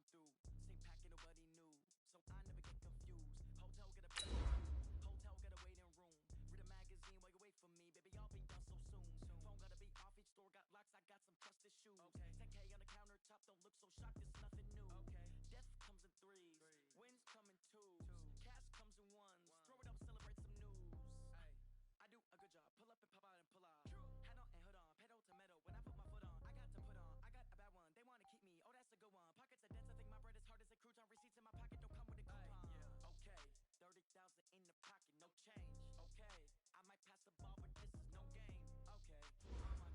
through. Same packing nobody knew, so I never get confused. Hotel got a hotel got a waiting room. Read a magazine while you wait for me, baby. I'll be done so soon. Phone gotta be off, each store got locks. I got some trusted shoes. 10K on the countertop, don't look so shocked. It's nothing new. Death comes in threes, wins come in twos, cash comes in ones. Throw it up, celebrate some news. I do a good job. Pull up and pop out and pull out. Hat on and hood on, pedal to metal. When I put my foot on, I got to put on. I got a bad one. They want to keep me. Oh, that's a good one. Pockets are dense. I think my bread is hard as a crouton. Receipts in my pocket don't come with a coupon. Okay, 30,000 in the pocket, no change. Okay, I might pass the ball, but this is no game. Okay, all my girls, they love and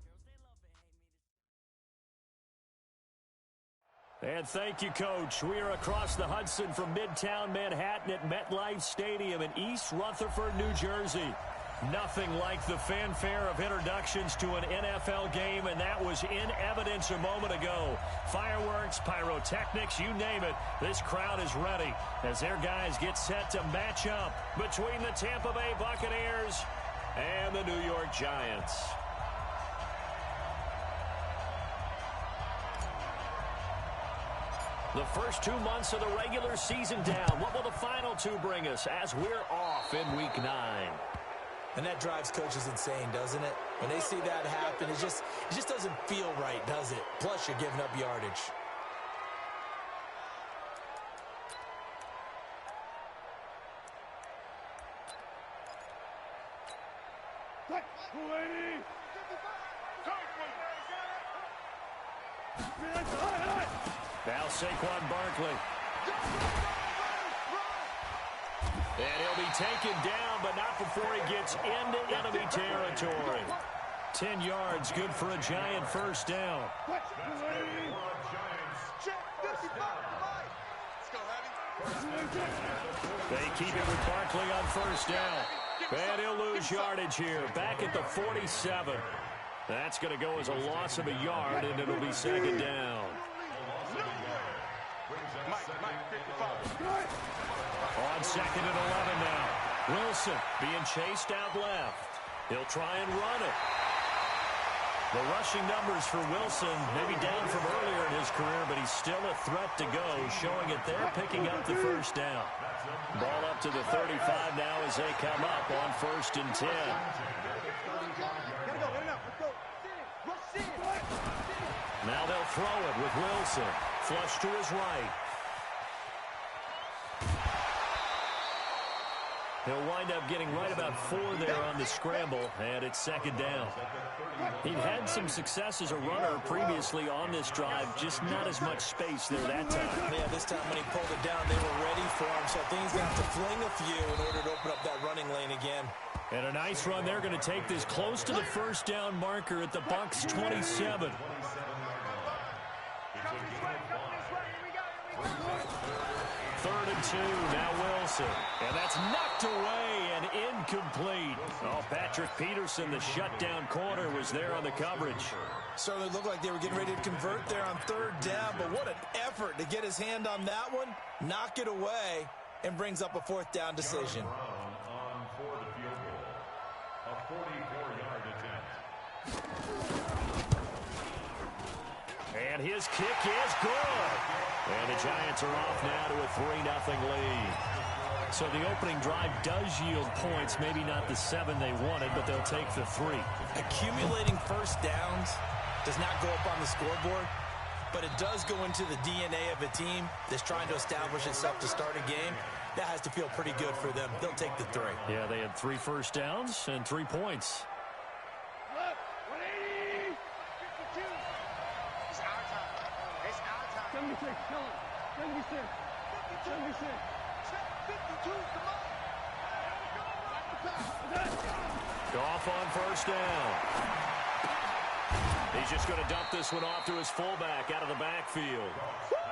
hate me. And thank you, Coach. We are across the Hudson from Midtown Manhattan at MetLife Stadium in East Rutherford, New Jersey. Nothing like the fanfare of introductions to an NFL game, and that was in evidence a moment ago. Fireworks, pyrotechnics, you name it. This crowd is ready as their guys get set to match up between the Tampa Bay Buccaneers and the New York Giants. The first 2 months of the regular season down. What will the final two bring us as we're off in Week 9? And that drives coaches insane, doesn't it? When they see that happen, it just doesn't feel right, does it? Plus, you're giving up yardage. Now Saquon Barkley. And he'll be taken down, but not before he gets into enemy territory. 10 yards, good for a Giant first down. They keep it with Barkley on first down. And he'll lose yardage here, back at the 47. That's going to go as a loss of a yard, and it'll be second down. On second and 11 now. Wilson being chased out left. He'll try and run it. The rushing numbers for Wilson may be down from earlier in his career, but he's still a threat to go, showing it there, picking up the first down. Ball up to the 35 now as they come up on first and 10. Now they'll throw it with Wilson. Flush to his right. He'll wind up getting right about 4 there on the scramble, and it's second down. He'd had some success as a runner previously on this drive, just not as much space there that time. Yeah, this time when he pulled it down, they were ready for him, so things have to fling a few in order to open up that running lane again. And a nice run. They're going to take this close to the first down marker at the Bucs' 27. Third and 2, now Wilson. And that's knocked away and incomplete. Oh, Patrick Peterson, the shutdown corner, was there on the coverage. Certainly looked like they were getting ready to convert there on third down, but what an effort to get his hand on that one, knock it away, and brings up a fourth down decision. And his kick is good. And the Giants are off now to a 3-0 lead. So the opening drive does yield points, maybe not the 7 they wanted, but they'll take the 3. Accumulating first downs does not go up on the scoreboard, but it does go into the DNA of a team that's trying to establish itself to start a game. That has to feel pretty good for them. They'll take the 3. Yeah, they had 3 first downs and 3 points. Goff on first down. He's just going to dump this one off to his fullback out of the backfield.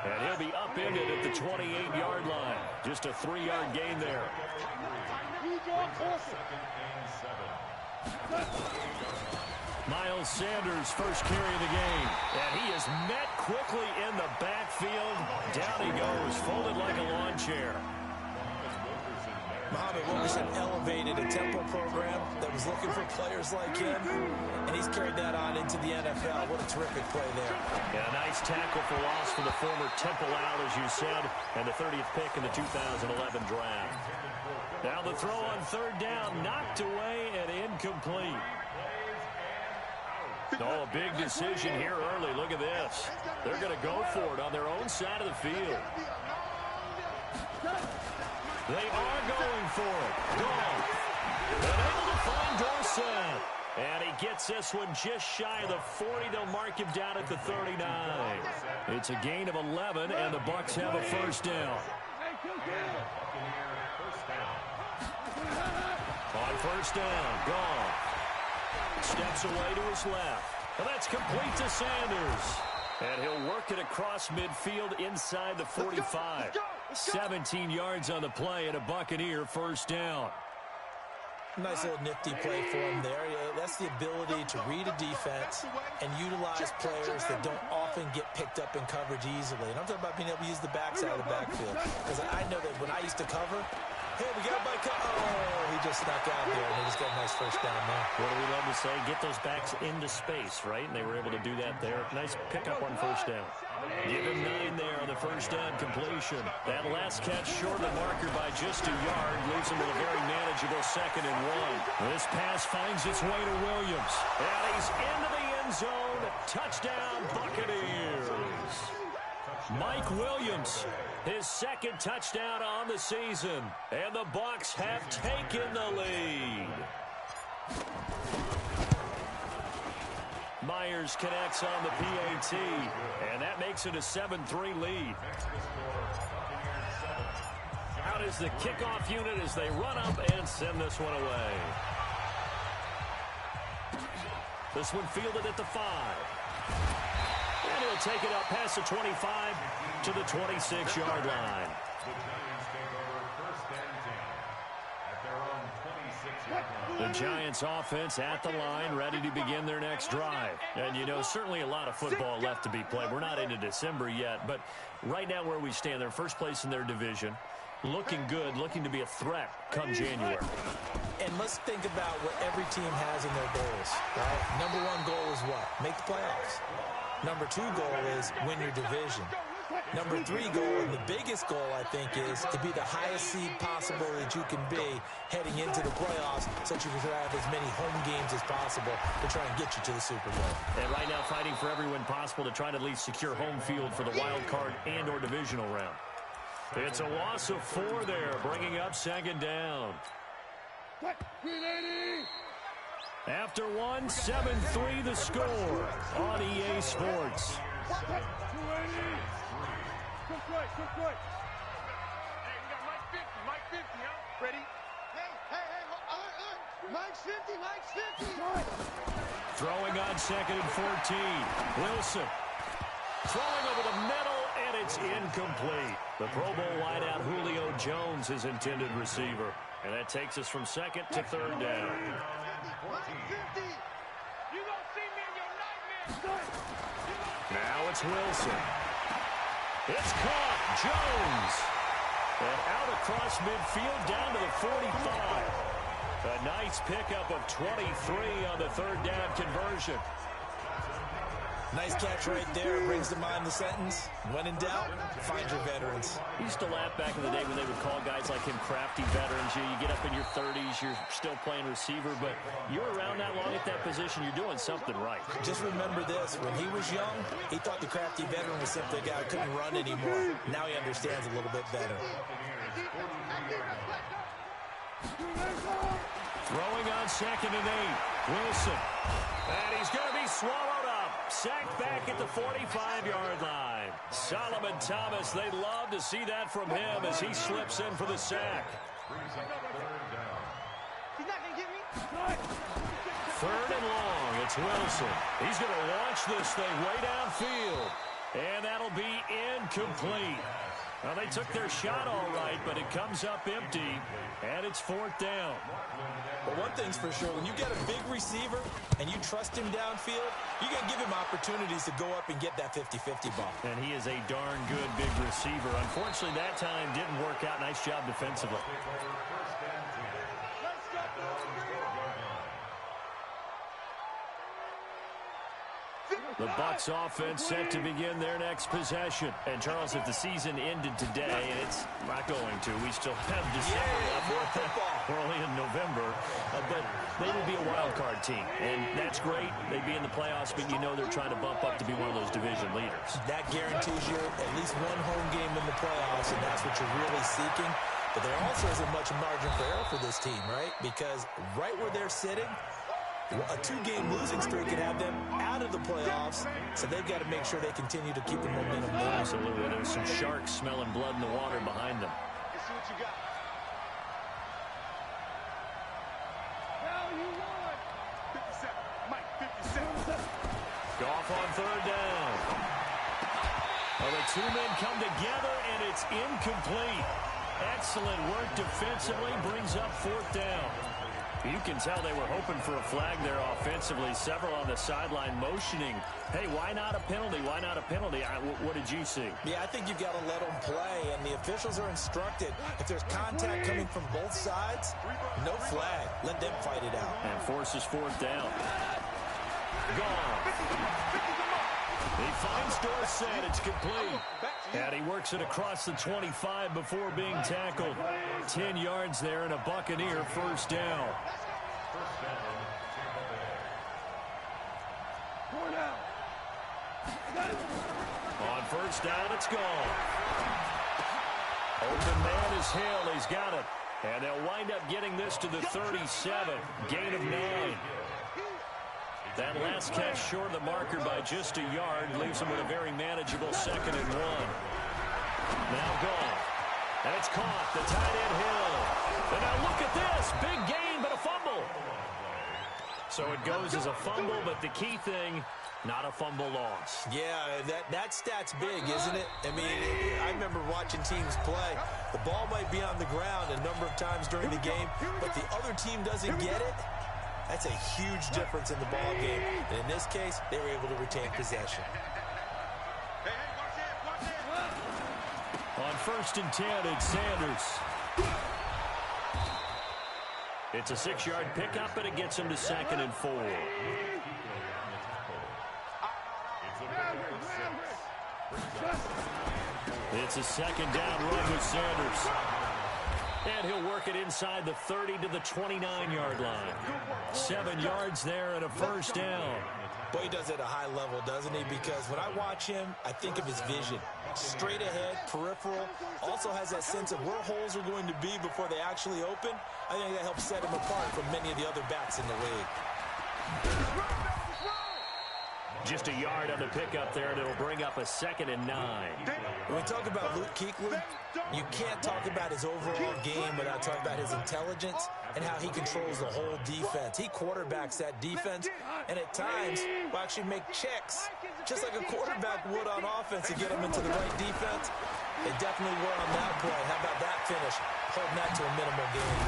And he'll be upended at the 28-yard line. Just a 3-yard gain there. Miles Sanders' first carry of the game. And he is met quickly in the backfield. Down he goes, folded like a lawn chair. Muhammad Wilkerson elevated a tempo program that was looking for players like him, and he's carried that on into the NFL. What a terrific play there. Yeah, a nice tackle for loss for the former Temple Owl, as you said, and the 30th pick in the 2011 draft. Now the throw on third down, knocked away and incomplete. Oh, a big decision here early. Look at this. They're going to go for it on their own side of the field. They are going for it. Goff. And able to find Dorsett. And he gets this one just shy of the 40. They'll mark him down at the 39. It's a gain of 11, and the Bucs have a first down. On first down, Goff steps away to his left. And that's complete to Sanders. And he'll work it across midfield inside the 45. 17 yards on the play and a Buccaneer first down. Nice little nifty play for him there. Yeah, that's the ability to read a defense and utilize players that don't often get picked up in coverage easily. And I'm talking about being able to use the backside of the backfield. Because I know that when I used to cover, hey, we got my he just snuck out there, and he just got a nice first down there. What do we love to say? Get those backs into space, right? And they were able to do that there. Nice pickup on first down. Give him 9 there on the first down completion. That last catch short of the marker by just a yard leaves him with a very manageable 2nd and 1. This pass finds its way to Williams. And he's into the end zone. Touchdown, Buccaneers. Mike Williams, his 2nd touchdown on the season. And the Bucs have taken the lead. Myers connects on the PAT, and that makes it a 7-3 lead. Out is the kickoff unit as they run up and send this one away. This one fielded at the 5. And he'll take it up past the 25 to the 26-yard line. The Giants offense at the line, ready to begin their next drive. And, you know, certainly a lot of football left to be played. We're not into December yet, but right now where we stand, they're first place in their division. Looking good, looking to be a threat come January. And let's think about what every team has in their goals, right? Number 1 goal is what? Make the playoffs. Number 2 goal is win your division. Number 3 goal, and the biggest goal, I think, is to be the highest seed possible that you can be heading into the playoffs so that you can have as many home games as possible to try and get you to the Super Bowl. And right now fighting for every win possible to try to at least secure home field for the wild card and or divisional round. It's a loss of 4 there, bringing up 2nd down. After 1, 7-3 the score on EA Sports. Hey, we got Mike 50, huh? Ready? Hey, Mike's 50. Throwing on 2nd and 14. Wilson throwing over the middle, and it's incomplete. The Pro Bowl wideout Julio Jones, his intended receiver. And that takes us from 2nd to 3rd down. Now it's Wilson. It's caught. Jones. And out across midfield down to the 45. A nice pickup of 23 on the 3rd down conversion. Nice catch right there. Brings to mind the sentence, when in doubt, find your veterans. I used to laugh back in the day when they would call guys like him crafty veterans. You get up in your 30s, you're still playing receiver, but you're around that long at that position, you're doing something right. Just remember this. When he was young, he thought the crafty veteran was simply a guy who couldn't run anymore. Now he understands a little bit better. Throwing on 2nd and 8. Wilson. And he's going to be swallowed up. Sacked back at the 45-yard line. Solomon Thomas, they love to see that from him as he slips in for the sack. He's not going to get me. 3rd and long. It's Wilson. He's going to launch this thing way downfield. And that'll be incomplete. Well, they took their shot all right, but it comes up empty, and it's 4th down. But one thing's for sure, when you get a big receiver and you trust him downfield, you got to give him opportunities to go up and get that 50-50 ball. And he is a darn good big receiver. Unfortunately, that time didn't work out. Nice job defensively. The Bucs offense set to begin their next possession. And, Charles, if the season ended today, and it's not going to, we still have December left. We're only in November. But they would be a wild card team. And that's great. They'd be in the playoffs, but you know they're trying to bump up to be one of those division leaders. That guarantees you at least one home game in the playoffs, and that's what you're really seeking. But there also isn't much margin for error for this team, right? Because right where they're sitting, a 2-game losing streak could have them out of the playoffs, so they've got to make sure they continue to keep the momentum going. Absolutely. There's some sharks smelling blood in the water behind them. Let's see what you got. Now you won. 57. Mike, 57. Goff on 3rd down. Well, the two men come together, and it's incomplete. Excellent work defensively, brings up 4th down. You can tell they were hoping for a flag there offensively. Several on the sideline motioning, hey, why not a penalty? Why not a penalty? What did you see? Yeah, I think you've got to let them play, and the officials are instructed. If there's contact coming from both sides, no flag. Let them fight it out. And forces 4th down. Gone. He finds Dorsett. It's complete. And he works it across the 25 before being tackled. 10 yards there and a Buccaneer 1st down. On 1st down, it's gone. Open man is Hill. He's got it. And they'll wind up getting this to the 37. Gain of 9. That last catch short of the marker by just a yard leaves him with a very manageable 2nd and 1. Now gone. And it's caught. The tight end Hill. And now look at this. Big gain, but a fumble. So it goes as a fumble, but the key thing, not a fumble loss. Yeah, that stat's big, isn't it? I mean, I remember watching teams play. The ball might be on the ground a number of times during the game, but the other team doesn't get it. That's a huge difference in the ball game. And in this case, they were able to retain possession. On 1st and 10, it's Sanders. It's a 6-yard pickup, and it gets him to 2nd and 4. It's a 2nd down run with Sanders. And he'll work it inside the 30 to the 29-yard line. 7 yards there and a 1st down. Boy, he does it at a high level, doesn't he? Because when I watch him, I think of his vision. Straight ahead, peripheral. Also has that sense of where holes are going to be before they actually open. I think that helps set him apart from many of the other backs in the league. Just a yard on the pickup there, and it'll bring up a 2nd and 9. When we talk about Luke Kuechly, you can't talk about his overall game without talking about his intelligence and how he controls the whole defense. He quarterbacks that defense, and at times will actually make checks, just like a quarterback would on offense to get him into the right defense. They definitely were on that play. How about that finish? Holding that to a minimal gain.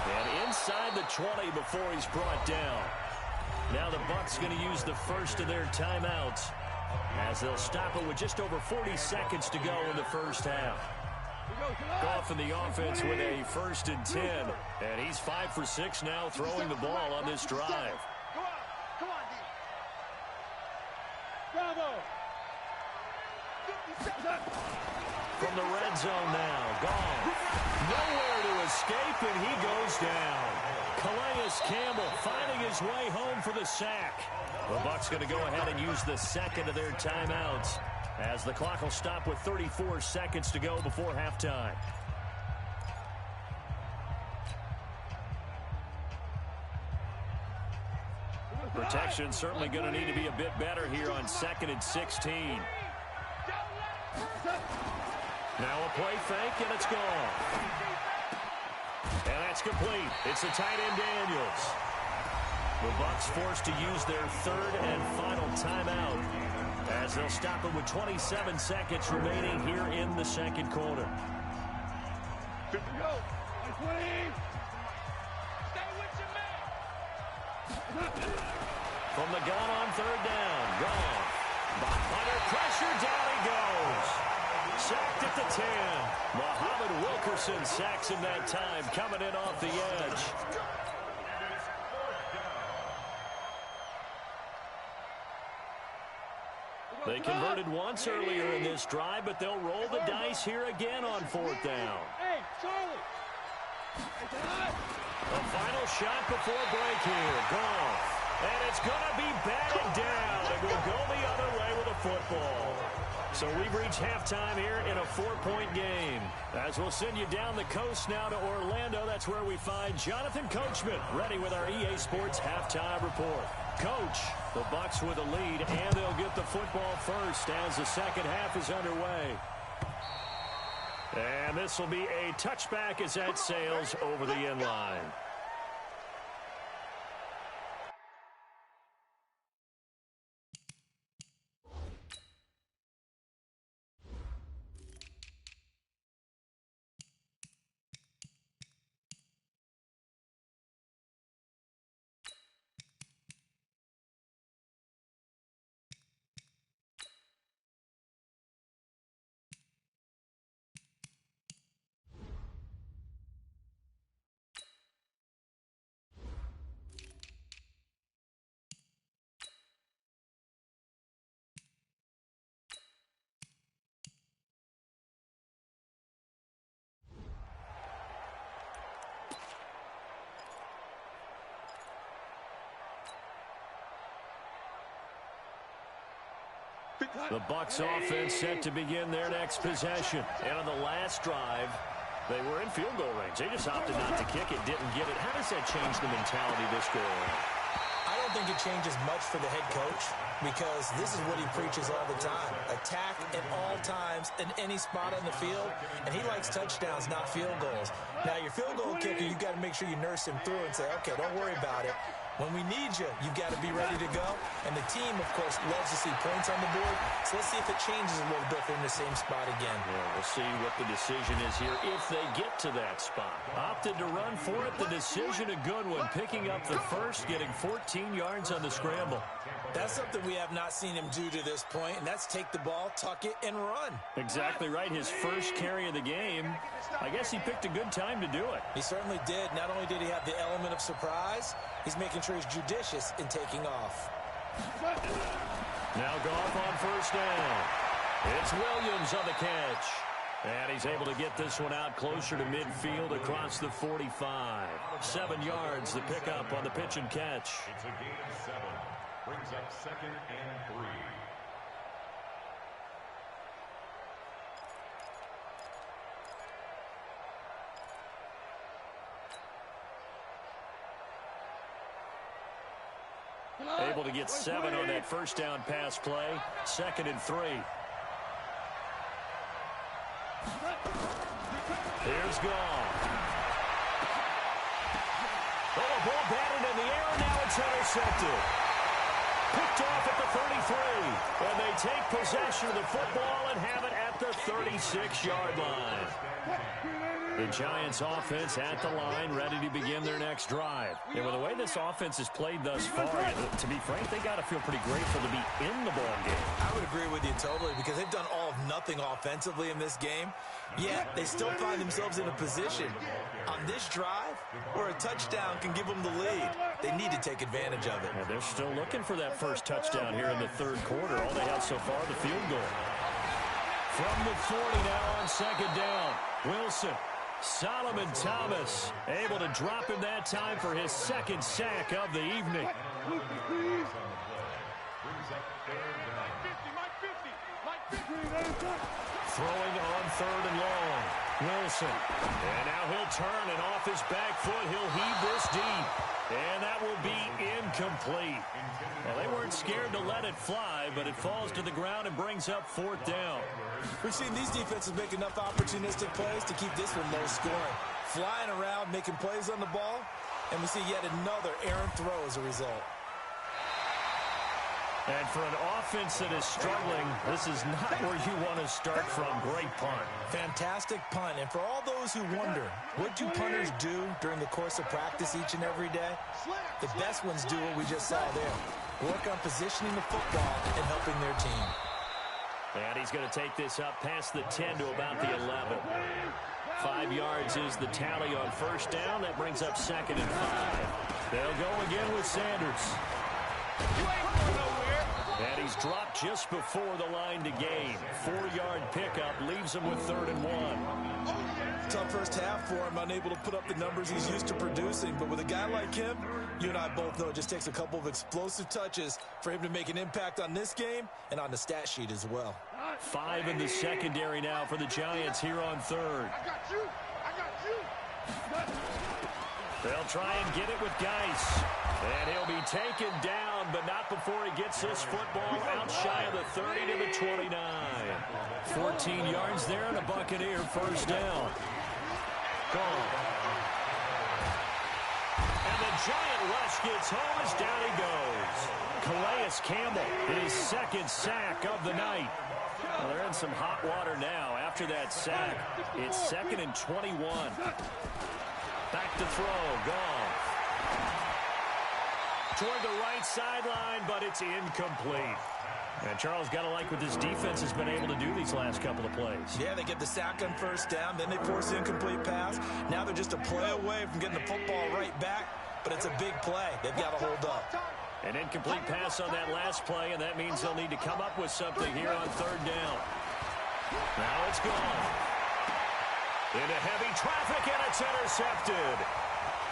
And inside the 20 before he's brought down. Now the Bucs going to use the first of their timeouts as they'll stop it with just over 40 seconds to go in the first half. Goff in the offense with a 1st and 10. And he's 5 for 6 now throwing the ball on this drive. Come on, D. Bravo. From the red zone now, Goff. Nowhere to escape, and he goes down. Calais Campbell finding his way home for the sack. The Bucs going to go ahead and use the 2nd of their timeouts as the clock will stop with 34 seconds to go before halftime. Protection certainly going to need to be a bit better here on 2nd and 16. Now a play fake, and it's gone. And that's complete. It's the tight end Daniels. The Bucs forced to use their 3rd and final timeout as they'll stop it with 27 seconds remaining here in the second quarter. Go. 20. Stay with your man. From the gun on third down. Gone. Under pressure, down he goes. Sacked at the 10. Muhammad Wilkerson sacks him that time, coming in off the edge. They converted once earlier in this drive, but they'll roll the dice here again on fourth down. Hey, Charlie. The final shot before break here. Gone. And it's going to be batted down. It will go the other way with a football. So we've reached halftime here in a 4-point game. As we'll send you down the coast now to Orlando, that's where we find Jonathan Coachman ready with our EA Sports halftime report. Coach, the Bucs with a lead, and they'll get the football first as the second half is underway. And this will be a touchback as that sails over the end line. The Bucs offense set to begin their next possession. And on the last drive, they were in field goal range. They just opted not to kick it, didn't get it. How does that change the mentality this go around? I don't think it changes much for the head coach because this is what he preaches all the time. Attack at all times in any spot on the field, and he likes touchdowns, not field goals. Now, your field goal kicker, you've got to make sure you nurse him through and say, okay, don't worry about it. When we need you, you've got to be ready to go. And the team, of course, loves to see points on the board. So let's see if it changes a little bit if they're in the same spot again. Yeah, we'll see what the decision is here if they get to that spot. Opted to run for it. The decision, a good one. Picking up the first, getting 14 yards on the scramble. That's something we have not seen him do to this point, and that's take the ball, tuck it, and run. Exactly right. His first carry of the game. I guess he picked a good time to do it. He certainly did. Not only did he have the element of surprise, he's making sure he's judicious in taking off. Now Goff on first down. It's Williams on the catch. And he's able to get this one out closer to midfield across the 45. 7 yards, the pickup on the pitch and catch. It's a gain of 7. Brings up 2nd and 3. Able to get 7 on that first down pass play. 2nd and 3. Here's Goff. Oh, the ball batted in the air, and now it's intercepted. Picked off at the 33. And they take possession of the football and have it at the 36-yard line. The Giants offense at the line, ready to begin their next drive. And with the way this offense has played thus far, to be frank, they got to feel pretty grateful to be in the ball game. I would agree with you totally because they've done all of nothing offensively in this game. Yet they still find themselves in a position on this drive where a touchdown can give them the lead. They need to take advantage of it. Yeah, they're still looking for that first touchdown here in the third quarter. All they have so far, the field goal. From the 40 now on second down. Wilson. Solomon Thomas able to drop him that time for his second sack of the evening. Throwing on third and long. Wilson. And now he'll turn, and off his back foot, he'll heave this deep. And that will be incomplete. Well, they weren't scared to let it fly, but it falls to the ground and brings up fourth down. We've seen these defenses make enough opportunistic plays to keep this one low scoring. Flying around, making plays on the ball, and we see yet another errant throw as a result. And for an offense that is struggling, this is not where you want to start from. Great punt. Fantastic punt. And for all those who wonder, what do punters do during the course of practice each and every day? The best ones do what we just saw there. Work on positioning the football and helping their team. And he's going to take this up past the 10 to about the 11. 5 yards is the tally on first down. That brings up 2nd and 5. They'll go again with Sanders. And he's dropped just before the line to gain. 4-yard pickup leaves him with 3rd and 1. Tough first half for him, unable to put up the numbers he's used to producing. But with a guy like him, you and I both know it just takes a couple of explosive touches for him to make an impact on this game and on the stat sheet as well. 5 in the secondary now for the Giants here on 3rd. I got you. They'll try and get it with Geis. And he'll be taken down, but not before he gets this football out shy of the 30 to the 29. 14 yards there and a Buccaneer first down. Gone. And the Giant rush gets home as down he goes. Calais Campbell, his 2nd sack of the night. Well, they're in some hot water now. After that sack, it's 2nd and 21. Back to throw, Goff. Toward the right sideline, but it's incomplete. And Charles, got to like what this defense has been able to do these last couple of plays. Yeah, they get the sack on first down, then they force the incomplete pass. Now they're just a play away from getting the football right back, but it's a big play. They've got to hold up. An incomplete pass on that last play, and that means they'll need to come up with something here on 3rd down. Now it's gone. Into heavy traffic, and it's intercepted.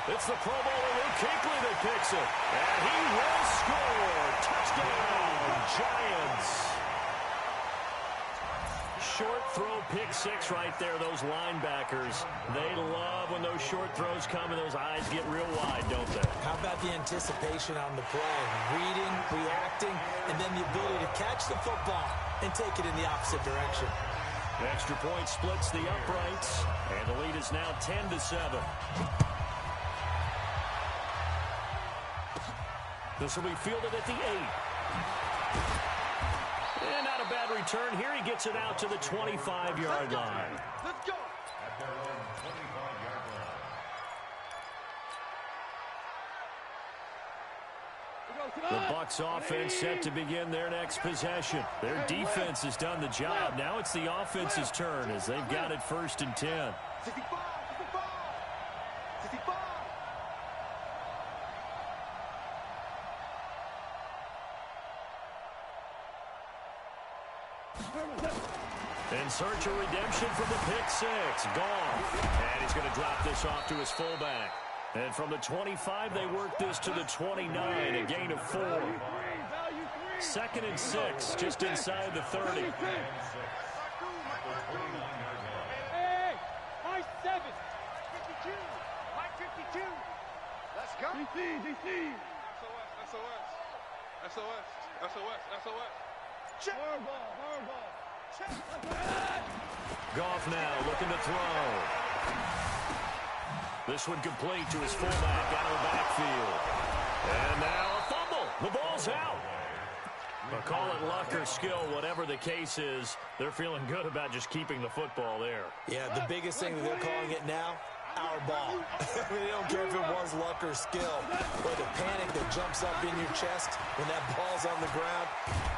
It's the Pro Bowler Luke Kuechly that picks it. And he will score. Touchdown, Giants. Short throw, pick 6 right there, those linebackers. They love when those short throws come and those eyes get real wide, don't they? How about the anticipation on the play? Reading, reacting, and then the ability to catch the football and take it in the opposite direction. Extra point splits the uprights, and the lead is now 10-7. This will be fielded at the 8. And not a bad return here. He gets it out to the 25-yard line. Let's go. At their own 25-yard line. The Bucs offense set to begin their next possession. Their defense has done the job. Now it's the offense's turn as they've got it 1st and 10. 65. In search of redemption from the pick 6. Goff. And he's going to drop this off to his fullback. And from the 25, they work this to the 29, a gain of 4. 2nd and 6, just inside the 30. Hey, my 7. 52. My 52. Let's go. DC. SOS. Check. Horrible. Check. Goff now looking to throw. This one complete to his fullback out of the backfield. And now a fumble. The ball's out. But call it luck or skill, whatever the case is, they're feeling good about just keeping the football there. Yeah, the biggest thing that they're calling it now, our ball. I mean, they don't care if it was luck or skill, or the panic that jumps up in your chest when that ball's on the ground.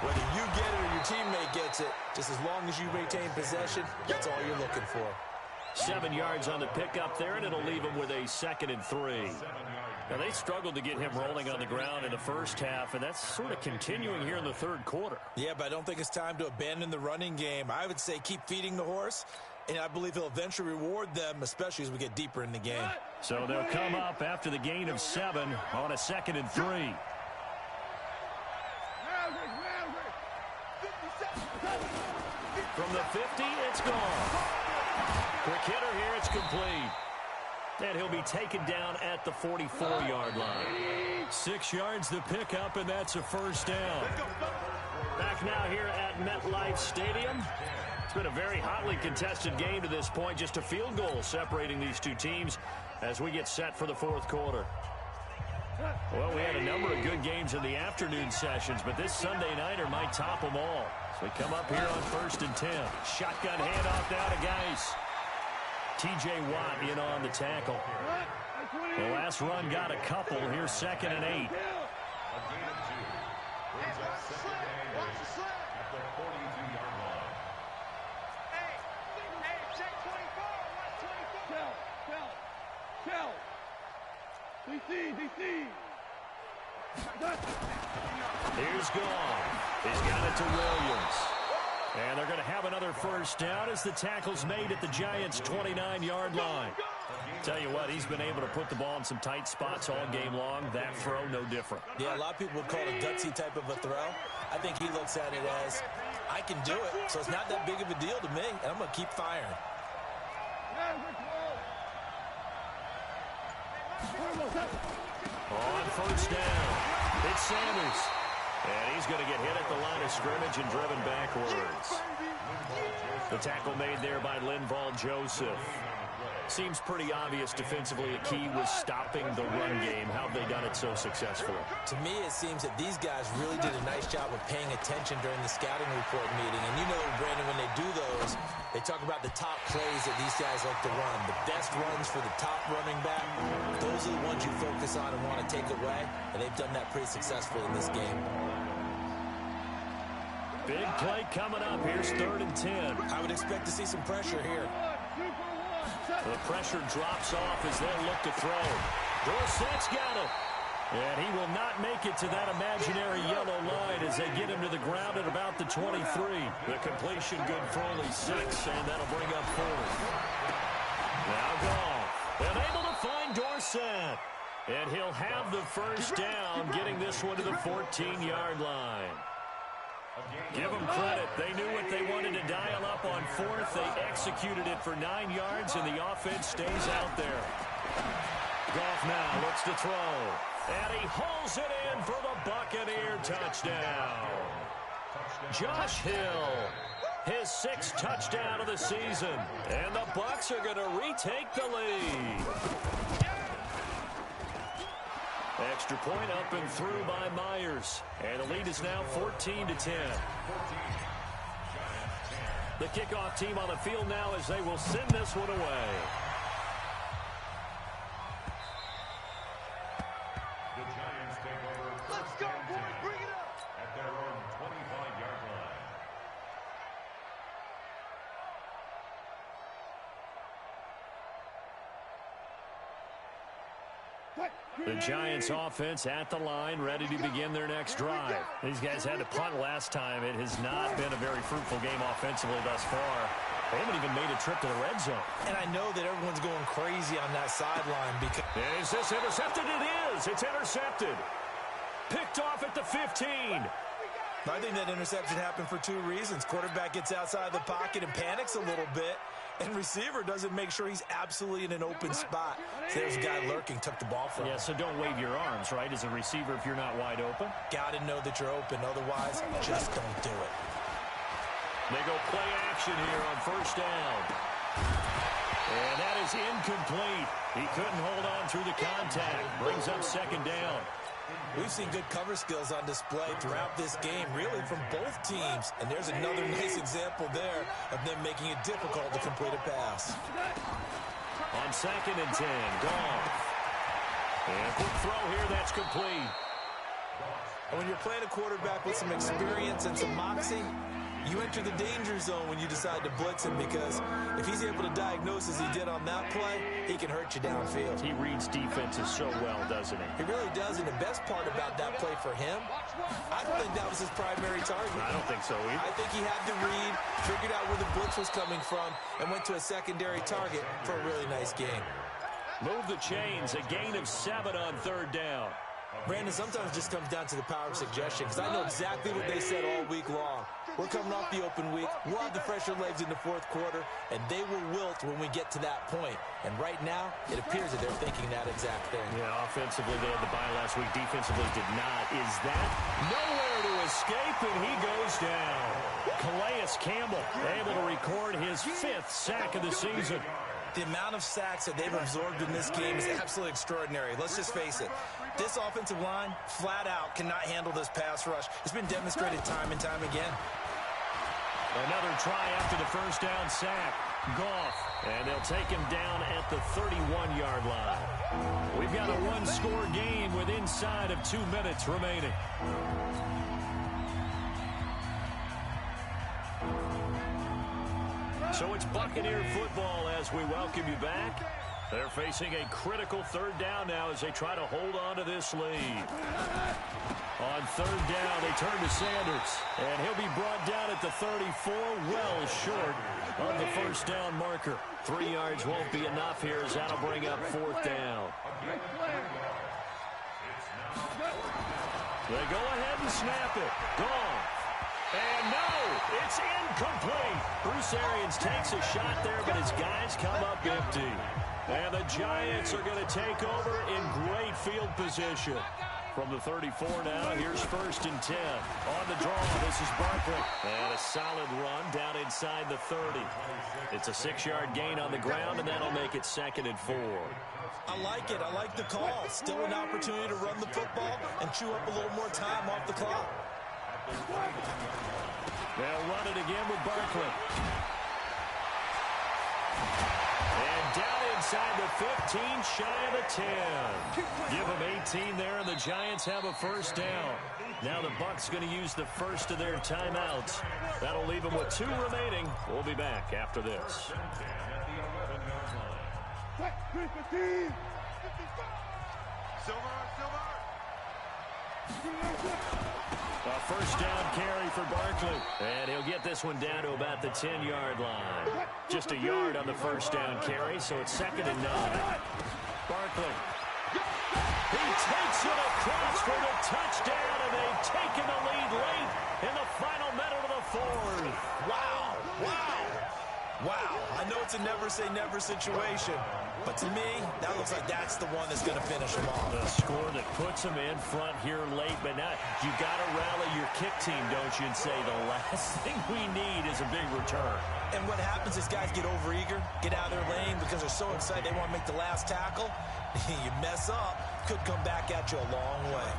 Whether you get it or your teammate gets it, just as long as you maintain possession, that's all you're looking for. 7 yards on the pickup there, and it'll leave him with a 2nd and 3. Now, they struggled to get him rolling on the ground in the first half, and that's sort of continuing here in the 3rd quarter. Yeah, but I don't think it's time to abandon the running game. I would say keep feeding the horse, and I believe he'll eventually reward them, especially as we get deeper in the game. So they'll come up after the gain of 7 on a 2nd and 3. From the 50, it's gone. Quick hitter here, it's complete. And he'll be taken down at the 44-yard line. 6 yards the pickup, and that's a first down. Back now here at MetLife Stadium. It's been a very hotly contested game to this point. Just a field goal separating these two teams as we get set for the 4th quarter. Well, we had a number of good games in the afternoon sessions, but this Sunday nighter might top them all. So we come up here on 1st and 10. Shotgun handoff now to Geis. T.J. Watt in on the tackle. The last run got a couple. Here's 2nd and 8. A gain of 2. Brings up 2nd and 8 at the 42-yard line. Hey, check 24. Watch 24. Tell. DC. Here's Gone. He's got it to Williams. And they're going to have another first down as the tackle's made at the Giants' 29-yard line. Tell you what, he's been able to put the ball in some tight spots all game long. That throw, no different. Yeah, a lot of people would call it a gutsy type of a throw. I think he looks at it as, I can do it, so it's not that big of a deal to me, and I'm going to keep firing. On first down, it's Sanders. And he's going to get hit at the line of scrimmage and driven backwards. The tackle made there by Linval Joseph. Seems pretty obvious defensively a key was stopping the run game. How have they done it so successfully? To me, it seems that these guys really did a nice job of paying attention during the scouting report meeting. And you know, Brandon, when they do those, they talk about the top plays that these guys like to run. The best runs for the top running back, those are the ones you focus on and want to take away. And they've done that pretty successfully in this game. Big play coming up. Here's 3rd and 10. I would expect to see some pressure here. The pressure drops off as they look to throw. Dorsett's got it. And he will not make it to that imaginary yellow line as they get him to the ground at about the 23. The completion good for only 6, and that'll bring up 4th. Now Goff, and able to find Dorsett. And he'll have the first down, getting this one to the 14-yard line. Give them credit. They knew what they wanted to dial up on 4th. They executed it for 9 yards, and the offense stays out there. Goff now looks to throw. And he hauls it in for the Buccaneer touchdown. Josh Hill, his 6th touchdown of the season. And the Bucs are going to retake the lead. Extra point up and through by Myers. And the lead is now 14-10. The kickoff team on the field now as they will send this one away. The Giants take over. Let's go, boys. Bring it up. At their own 25-yard line. The Giants offense at the line, ready to begin their next drive. These guys had to punt last time. It has not been a very fruitful game offensively thus far. They haven't even made a trip to the red zone. And I know that everyone's going crazy on that sideline because... Is this intercepted? It is. It's intercepted. Picked off at the 15. I think that interception happened for 2 reasons. Quarterback gets outside the pocket and panics a little bit, and receiver doesn't make sure he's absolutely in an open spot. So there's a guy lurking, took the ball from him. Yeah, so don't wave your arms, right, as a receiver if you're not wide open. Got to know that you're open. Otherwise, just don't do it. They go play action here on first down. And that is incomplete. He couldn't hold on through the contact. Brings up 2nd down. We've seen good cover skills on display throughout this game, really from both teams. And there's another nice example there of them making it difficult to complete a pass. On 2nd and 10, Goff. And quick throw here, that's complete. And when you're playing a quarterback with some experience and some moxie, you enter the danger zone when you decide to blitz him, because if he's able to diagnose as he did on that play, he can hurt you downfield. He reads defenses so well, doesn't he? He really does, and the best part about that play for him, I don't think that was his primary target. I don't think so either. I think he had to read, figured out where the blitz was coming from, and went to a secondary target for a really nice game. Move the chains, a gain of 7 on 3rd down. Brandon, sometimes it just comes down to the power of suggestion, because I know exactly what they said all week long. We're coming off the open week. We'll have the fresher legs in the 4th quarter, and they will wilt when we get to that point. And right now, it appears that they're thinking that exact thing. Yeah, offensively, they had the bye last week. Defensively, did not. Is that nowhere to escape, and he goes down. Calais Campbell able to record his 5th sack of the season. The amount of sacks that they've absorbed in this game is absolutely extraordinary. Let's just face it. This offensive line, flat out, cannot handle this pass rush. It's been demonstrated time and time again. Another try after the first down sack. Goff, and they'll take him down at the 31-yard line. We've got a one-score game with inside of 2 minutes remaining. So it's Buccaneer football as we welcome you back. They're facing a critical third down now as they try to hold on to this lead. On third down, they turn to Sanders, and he'll be brought down at the 34, well short of the first down marker. 3 yards won't be enough here as that'll bring up fourth down. They go ahead and snap it. Gone. And no, it's incomplete. Bruce Arians takes a shot there, but his guys come up empty. And the Giants are going to take over in great field position. From the 34 now, here's 1st and 10. On the draw, this is Barkley. And a solid run down inside the 30. It's a 6-yard gain on the ground, and that'll make it 2nd and 4. I like it. I like the call. Still an opportunity to run the football and chew up a little more time off the clock. They'll run it again with Barkley. And down inside the 15, shy of the 10. Give them 18 there, and the Giants have a first down. Now the Bucs going to use the first of their timeouts. That'll leave them with 2 remaining. We'll be back after this. A first down carry for Barkley. And he'll get this one down to about the 10-yard line. Just a yard on the first down carry, so it's 2nd and 9. Barkley. He takes it across for the touchdown, and they've taken the lead late in the final minute of the 4th. Wow. Wow. Wow. I know it's a never-say-never situation, but to me, that looks like that's the one that's going to finish them off. The score that puts them in front here late, but now you got to rally your kick team, don't you, and say the last thing we need is a big return. And what happens is guys get overeager, get out of their lane because they're so excited they want to make the last tackle. You mess up, could come back at you a long way.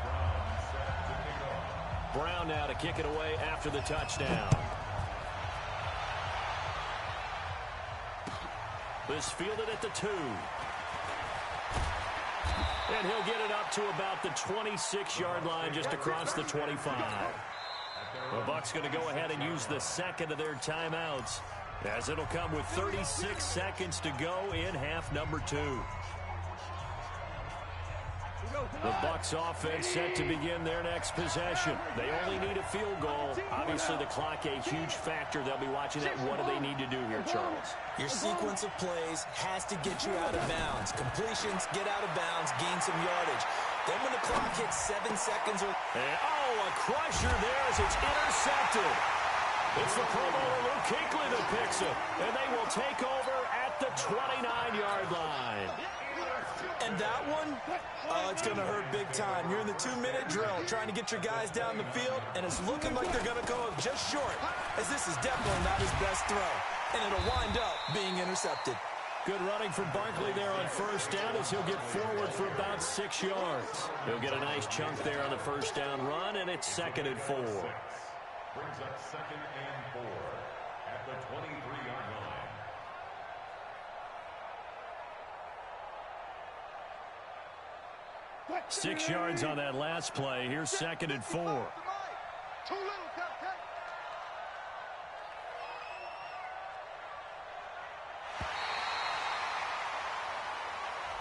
Brown now to kick it away after the touchdown. This fielded at the 2. And he'll get it up to about the 26-yard line just across the 25. The Bucs going to go ahead and use the second of their timeouts as it'll come with 36 seconds to go in half number 2. The Bucs offense set to begin their next possession. They only need a field goal. Obviously, the clock a huge factor. They'll be watching that. What do they need to do here, Charles? Your sequence of plays has to get you out of bounds. Completions, get out of bounds, gain some yardage. Then when the clock hits 7 seconds or... And, a crusher there as it's intercepted. It's the Pro Bowler Luke Kuechly that picks it. And they will take over at the 29-yard line. And that one, it's going to hurt big time. You're in the 2-minute drill trying to get your guys down the field, and it's looking like they're going to come up just short, as this is definitely not his best throw. And it'll wind up being intercepted. Good running from Barkley there on first down as he'll get forward for about 6 yards. He'll get a nice chunk there on the first down run, and it's 2nd and 4. Brings up 2nd and 4 at the 23-yard line. 6 yards on that last play. Here's 2nd and 4.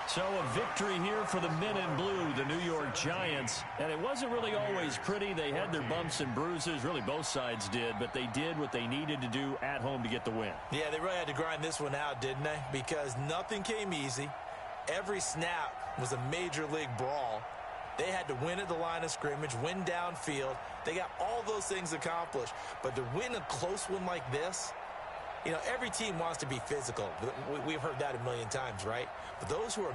So a victory here for the men in blue, the New York Giants. And it wasn't really always pretty. They had their bumps and bruises. Really, both sides did. But they did what they needed to do at home to get the win. Yeah, they really had to grind this one out, didn't they? Because nothing came easy. Every snap was a major league brawl. They had to win at the line of scrimmage, win downfield. They got all those things accomplished. But to win a close one like this, you know, every team wants to be physical. We've heard that a million times, right? But those who are